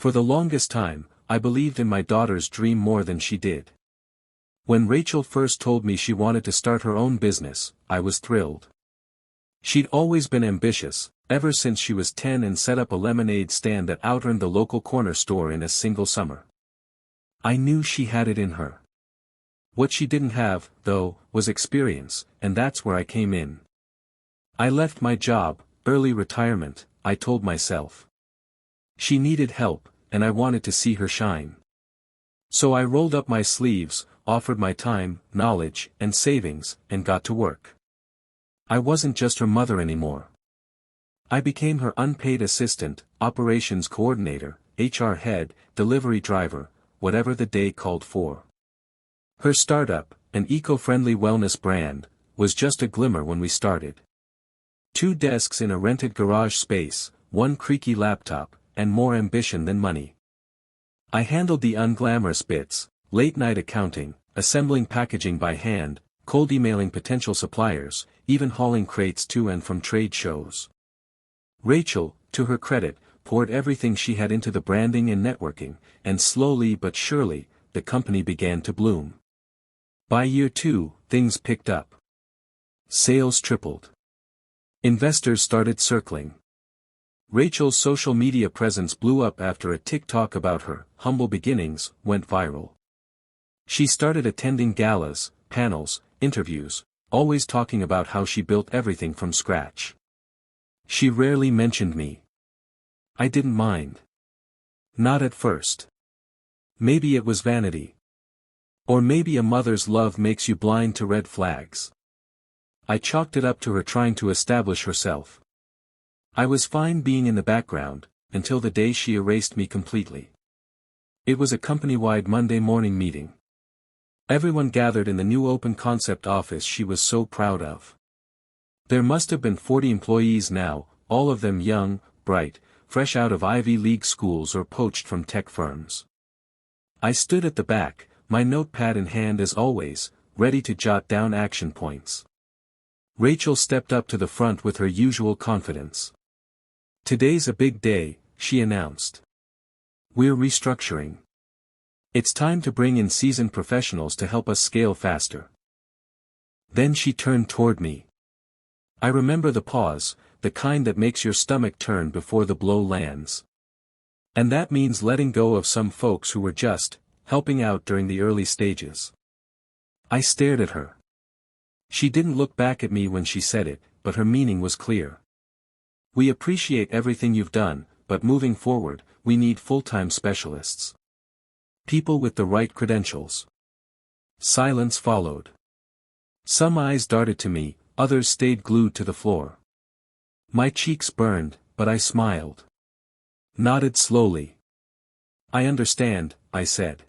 For the longest time, I believed in my daughter's dream more than she did. When Rachel first told me she wanted to start her own business, I was thrilled. She'd always been ambitious, ever since she was 10 and set up a lemonade stand that outearned the local corner store in a single summer. I knew she had it in her. What she didn't have, though, was experience, and that's where I came in. I left my job, early retirement, I told myself. She needed help, and I wanted to see her shine. So I rolled up my sleeves, offered my time, knowledge, and savings, and got to work. I wasn't just her mother anymore. I became her unpaid assistant, operations coordinator, HR head, delivery driver, whatever the day called for. Her startup, an eco-friendly wellness brand, was just a glimmer when we started. 2 desks in a rented garage space, 1 creaky laptop, and more ambition than money. I handled the unglamorous bits, late-night accounting, assembling packaging by hand, cold emailing potential suppliers, even hauling crates to and from trade shows. Rachel, to her credit, poured everything she had into the branding and networking, and slowly but surely, the company began to bloom. By year 2, things picked up. Sales tripled. Investors started circling. Rachel's social media presence blew up after a TikTok about her humble beginnings went viral. She started attending galas, panels, interviews, always talking about how she built everything from scratch. She rarely mentioned me. I didn't mind. Not at first. Maybe it was vanity. Or maybe a mother's love makes you blind to red flags. I chalked it up to her trying to establish herself. I was fine being in the background, until the day she erased me completely. It was a company-wide Monday morning meeting. Everyone gathered in the new open concept office she was so proud of. There must have been 40 employees now, all of them young, bright, fresh out of Ivy League schools or poached from tech firms. I stood at the back, my notepad in hand as always, ready to jot down action points. Rachel stepped up to the front with her usual confidence. "Today's a big day," she announced. "We're restructuring. It's time to bring in seasoned professionals to help us scale faster." Then she turned toward me. I remember the pause, the kind that makes your stomach turn before the blow lands. And that means letting go of some folks who were just helping out during the early stages. I stared at her. She didn't look back at me when she said it, but her meaning was clear. "We appreciate everything you've done, but moving forward, we need full-time specialists. People with the right credentials." Silence followed. Some eyes darted to me, others stayed glued to the floor. My cheeks burned, but I smiled. Nodded slowly. "I understand," I said.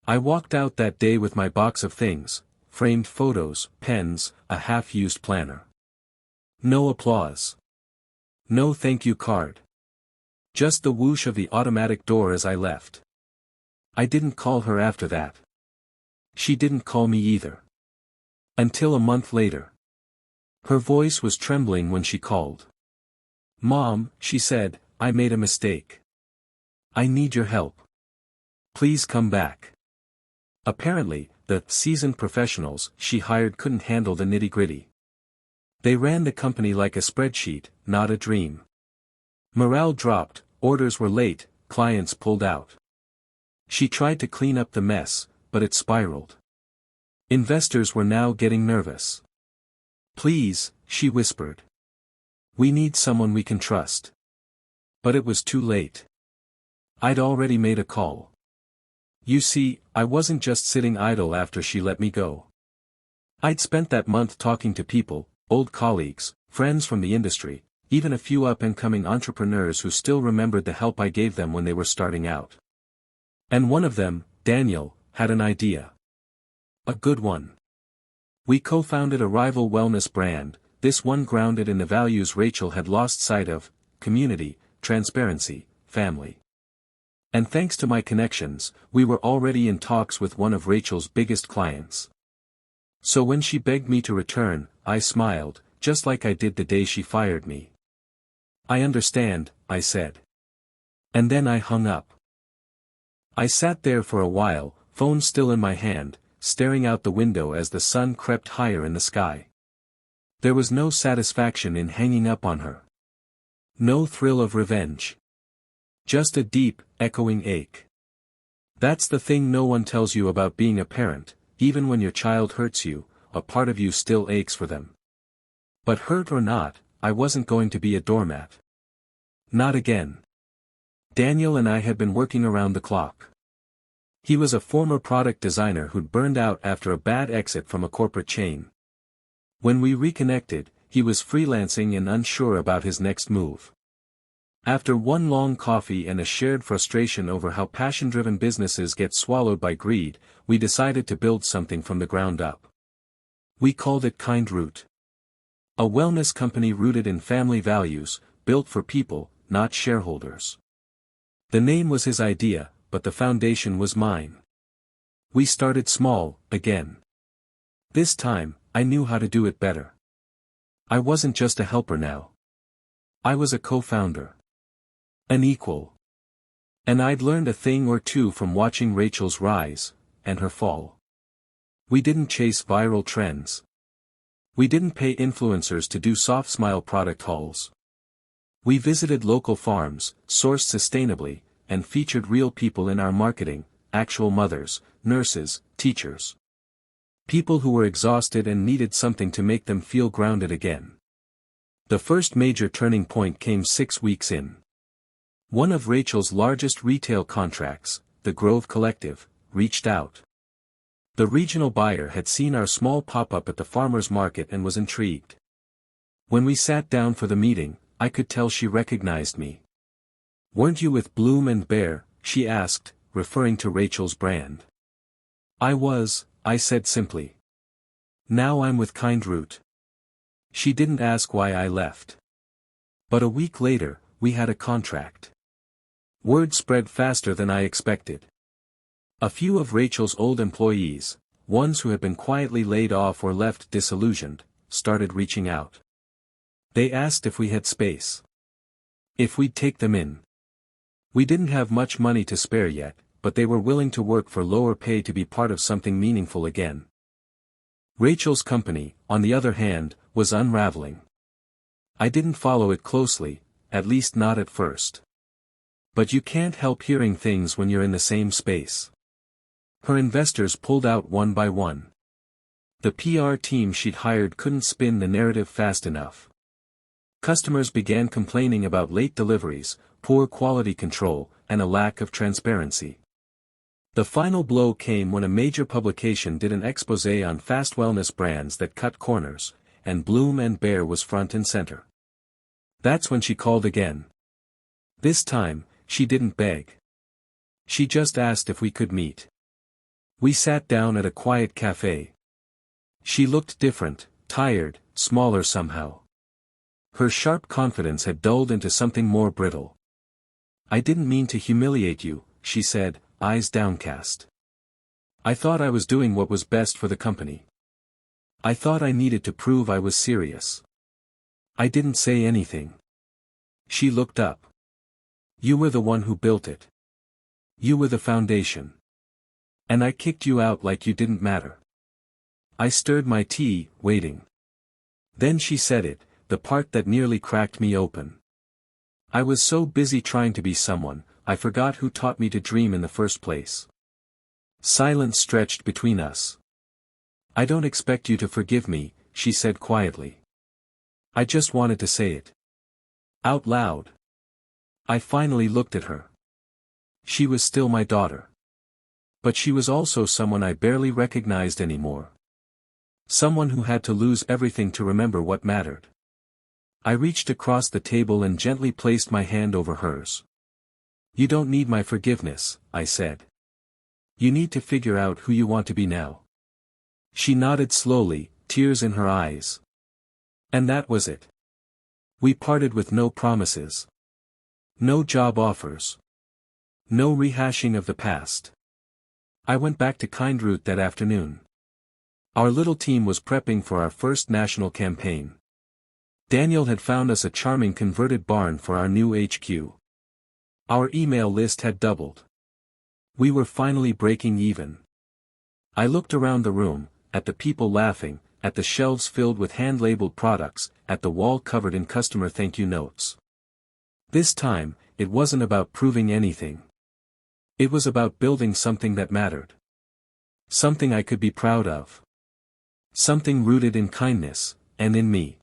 I walked out that day with my box of things, framed photos, pens, a half-used planner. No applause. No thank you card. Just the whoosh of the automatic door as I left. I didn't call her after that. She didn't call me either. Until a month later. Her voice was trembling when she called. "Mom," she said, "I made a mistake. I need your help. Please come back." Apparently, the seasoned professionals she hired couldn't handle the nitty-gritty. They ran the company like a spreadsheet, not a dream. Morale dropped, orders were late, clients pulled out. She tried to clean up the mess, but it spiraled. Investors were now getting nervous. "Please," she whispered. "We need someone we can trust." But it was too late. I'd already made a call. You see, I wasn't just sitting idle after she let me go. I'd spent that month talking to people, old colleagues, friends from the industry, even a few up-and-coming entrepreneurs who still remembered the help I gave them when they were starting out. And one of them, Daniel, had an idea. A good one. We co-founded a rival wellness brand, this one grounded in the values Rachel had lost sight of: community, transparency, family. And thanks to my connections, we were already in talks with one of Rachel's biggest clients. So when she begged me to return, I smiled, just like I did the day she fired me. "I understand," I said. And then I hung up. I sat there for a while, phone still in my hand, staring out the window as the sun crept higher in the sky. There was no satisfaction in hanging up on her. No thrill of revenge. Just a deep, echoing ache. That's the thing no one tells you about being a parent, even when your child hurts you, a part of you still aches for them. But hurt or not, I wasn't going to be a doormat. Not again. Daniel and I had been working around the clock. He was a former product designer who'd burned out after a bad exit from a corporate chain. When we reconnected, he was freelancing and unsure about his next move. After one long coffee and a shared frustration over how passion-driven businesses get swallowed by greed, we decided to build something from the ground up. We called it Kind Root. A wellness company rooted in family values, built for people, not shareholders. The name was his idea, but the foundation was mine. We started small, again. This time, I knew how to do it better. I wasn't just a helper now. I was a co-founder. An equal. And I'd learned a thing or two from watching Rachel's rise, and her fall. We didn't chase viral trends. We didn't pay influencers to do soft smile product hauls. We visited local farms, sourced sustainably, and featured real people in our marketing, actual mothers, nurses, teachers. People who were exhausted and needed something to make them feel grounded again. The first major turning point came 6 weeks in. One of Rachel's largest retail contracts, the Grove Collective, reached out. The regional buyer had seen our small pop-up at the farmer's market and was intrigued. When we sat down for the meeting, I could tell she recognized me. "Weren't you with Bloom and Bear?" she asked, referring to Rachel's brand. "I was," I said simply. "Now I'm with Kind Root." She didn't ask why I left. But a week later, we had a contract. Word spread faster than I expected. A few of Rachel's old employees, ones who had been quietly laid off or left disillusioned, started reaching out. They asked if we had space. If we'd take them in. We didn't have much money to spare yet, but they were willing to work for lower pay to be part of something meaningful again. Rachel's company, on the other hand, was unraveling. I didn't follow it closely, at least not at first. But you can't help hearing things when you're in the same space. Her investors pulled out one by one. The PR team she'd hired couldn't spin the narrative fast enough. Customers began complaining about late deliveries, poor quality control, and a lack of transparency. The final blow came when a major publication did an exposé on fast wellness brands that cut corners, and Bloom and Bear was front and center. That's when she called again. This time, she didn't beg. She just asked if we could meet. We sat down at a quiet cafe. She looked different, tired, smaller somehow. Her sharp confidence had dulled into something more brittle. "I didn't mean to humiliate you," she said, eyes downcast. "I thought I was doing what was best for the company. I thought I needed to prove I was serious. I didn't say anything." She looked up. "You were the one who built it. You were the foundation. And I kicked you out like you didn't matter." I stirred my tea, waiting. Then she said it, the part that nearly cracked me open. "I was so busy trying to be someone, I forgot who taught me to dream in the first place." Silence stretched between us. "I don't expect you to forgive me," she said quietly. "I just wanted to say it. Out loud." I finally looked at her. She was still my daughter. But she was also someone I barely recognized anymore. Someone who had to lose everything to remember what mattered. I reached across the table and gently placed my hand over hers. "You don't need my forgiveness," I said. "You need to figure out who you want to be now." She nodded slowly, tears in her eyes. And that was it. We parted with no promises. No job offers. No rehashing of the past. I went back to Kind Root that afternoon. Our little team was prepping for our first national campaign. Daniel had found us a charming converted barn for our new HQ. Our email list had doubled. We were finally breaking even. I looked around the room, at the people laughing, at the shelves filled with hand-labeled products, at the wall covered in customer thank you notes. This time, it wasn't about proving anything. It was about building something that mattered. Something I could be proud of. Something rooted in kindness, and in me.